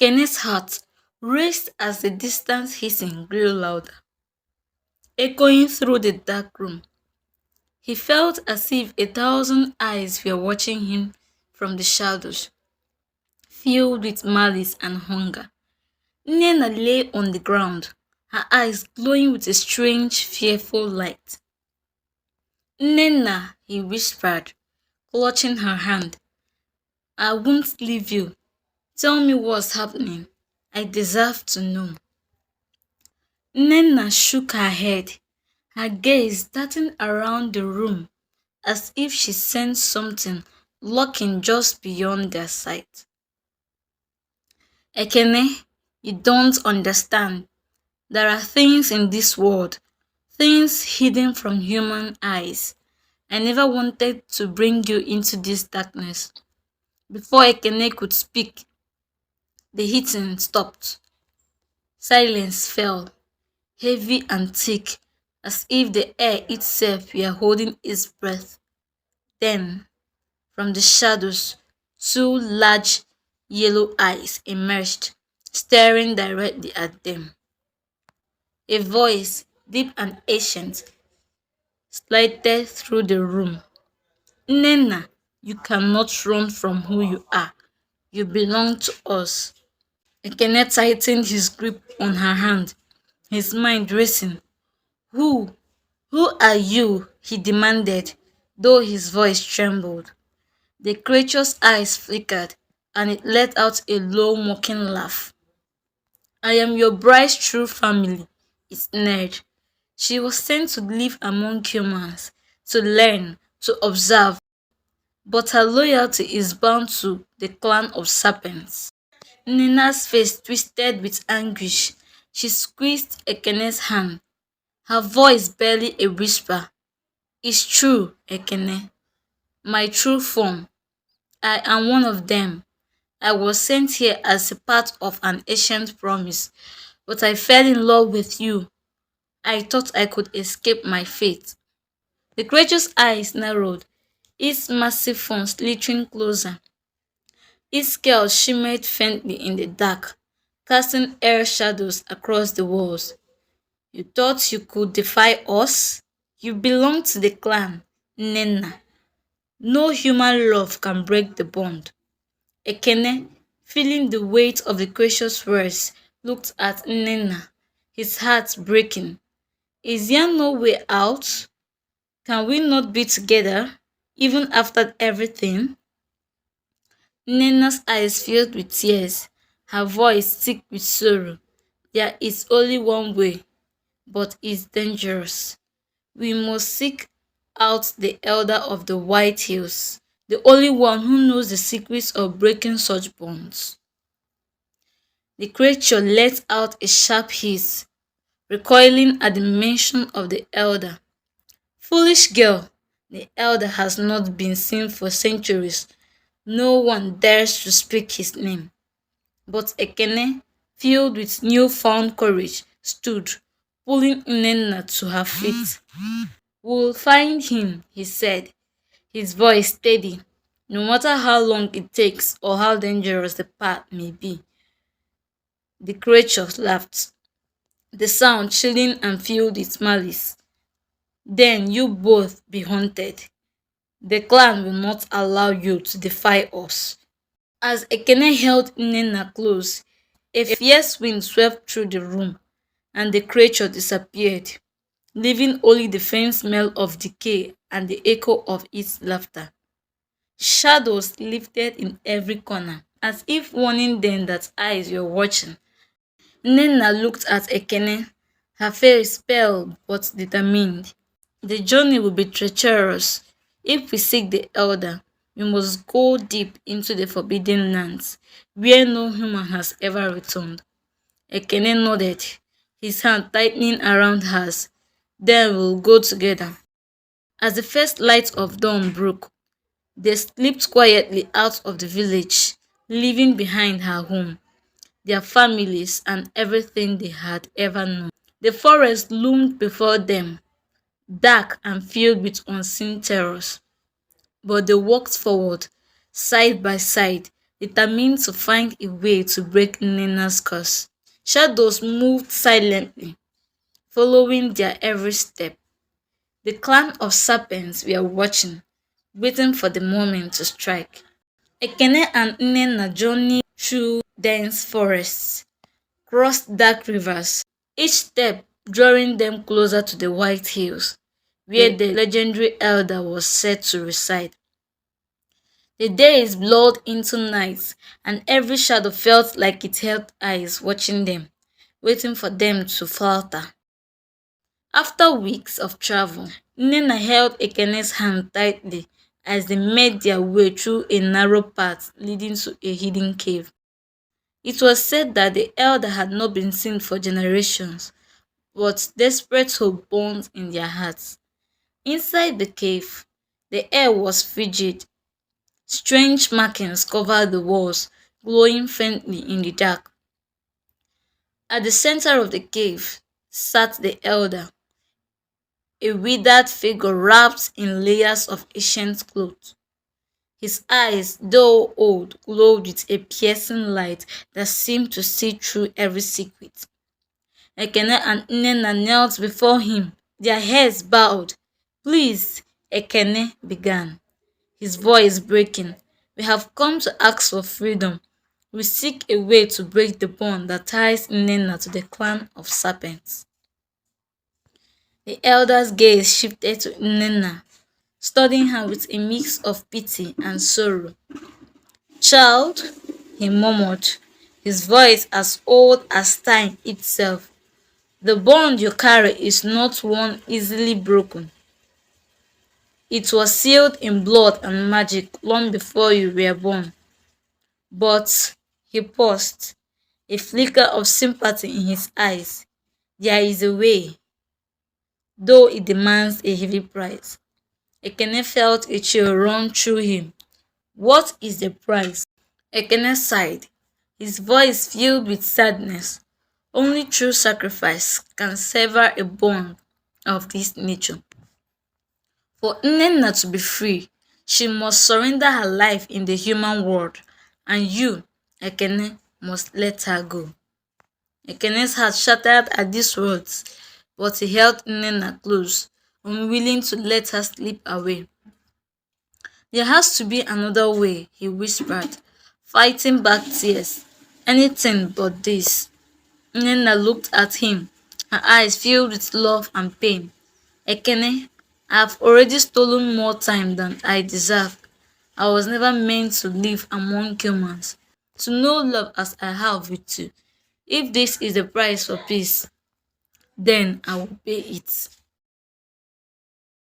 Ekene's heart raced as the distant hissing grew louder, echoing through the dark room. He felt as if 1,000 eyes were watching him from the shadows, filled with malice and hunger. Nena lay on the ground, her eyes glowing with a strange, fearful light. Nena, he whispered, clutching her hand. I won't leave you. Tell me what's happening. I deserve to know. Nena shook her head, her gaze darting around the room as if she sensed something lurking just beyond their sight. Ekene, you don't understand. There are things in this world, things hidden from human eyes. I never wanted to bring you into this darkness. Before Ekene could speak, the hitting stopped. Silence fell, heavy and thick, as if the air itself were holding its breath. Then, from the shadows, two large yellow eyes emerged, staring directly at them. A voice, deep and ancient, slided through the room. Nena, you cannot run from who you are. You belong to us. Ekene tightened his grip on her hand, his mind racing. Who? Who are you? He demanded, though his voice trembled. The creature's eyes flickered, and it let out a low, mocking laugh. I am your bride's true family, it sneered. She was sent to live among humans, to learn, to observe, but her loyalty is bound to the clan of serpents. Nina's face twisted with anguish. She squeezed Ekene's hand, her voice barely a whisper. It's true, Ekene. My true form. I am one of them. I was sent here as a part of an ancient promise, but I fell in love with you. I thought I could escape my fate. The creature's eyes narrowed, its massive form slithering closer. Its scales shimmered faintly in the dark, casting air shadows across the walls. You thought you could defy us? You belong to the clan, Nena. No human love can break the bond. Ekene, feeling the weight of the gracious words, looked at Nena, his heart breaking. Is there no way out? Can we not be together, even after everything? Nena's eyes filled with tears, her voice thick with sorrow. There is only one way, but it's dangerous. We must seek out the elder of the White Hills, the only one who knows the secrets of breaking such bonds. The creature let out a sharp hiss, recoiling at the mention of the elder. Foolish girl, the elder has not been seen for centuries. No one dares to speak his name. But Ekene, filled with newfound courage, stood, pulling Nena to her feet. We'll find him, he said, his voice steady, no matter how long it takes or how dangerous the path may be. The creature laughed, the sound chilling and filled with malice. Then you both be haunted. The clan will not allow you to defy us. As Ekene held Nena close, a fierce wind swept through the room, and the creature disappeared, leaving only the faint smell of decay and the echo of its laughter. Shadows lifted in every corner, as if warning them that eyes were watching. Nena looked at Ekene, her face pale but determined. The journey will be treacherous. If we seek the elder, we must go deep into the forbidden lands, where no human has ever returned. Ekene nodded, his hand tightening around hers. Then we'll go together. As the first light of dawn broke, they slipped quietly out of the village, leaving behind her home, their families, and everything they had ever known. The forest loomed before them, dark and filled with unseen terrors. But they walked forward, side by side, determined to find a way to break Nnena's curse. Shadows moved silently, following their every step. The clan of serpents were watching, waiting for the moment to strike. Ekene and Nnenna journeyed through dense forests, crossed dark rivers, each step drawing them closer to the White Hills, where the legendary elder was said to reside. The days blurred into nights, and every shadow felt like it held eyes watching them, waiting for them to falter. After weeks of travel, Nnenna held Ekene's hand tightly as they made their way through a narrow path leading to a hidden cave. It was said that the elder had not been seen for generations, but desperate hope burned in their hearts. Inside the cave, the air was frigid. Strange markings covered the walls, glowing faintly in the dark. At the center of the cave sat the elder, a withered figure wrapped in layers of ancient cloth. His eyes, though old, glowed with a piercing light that seemed to see through every secret. Ekene and Nnenna knelt before him, their heads bowed. "Please," Ekene began, his voice breaking, "we have come to ask for freedom. We seek a way to break the bond that ties Nnenna to the clan of serpents." The elder's gaze shifted to Nnenna, studying her with a mix of pity and sorrow. "Child," he murmured, his voice as old as time itself, "the bond you carry is not one easily broken. It was sealed in blood and magic long before you were born. But," he paused, a flicker of sympathy in his eyes, "there is a way, though it demands a heavy price." Ekene felt a chill run through him. "What is the price?" Ekene sighed, his voice filled with sadness. "Only true sacrifice can sever a bond of this nature. For Nnenna to be free, she must surrender her life in the human world, and you, Ekene, must let her go." Ekene's heart shattered at these words, but he held Nnenna close, unwilling to let her slip away. "There has to be another way," he whispered, fighting back tears. "Anything but this." Nnenna looked at him, her eyes filled with love and pain. "Ekene, I have already stolen more time than I deserve. I was never meant to live among humans, to know love as I have with you. If this is the price for peace, then I will pay it."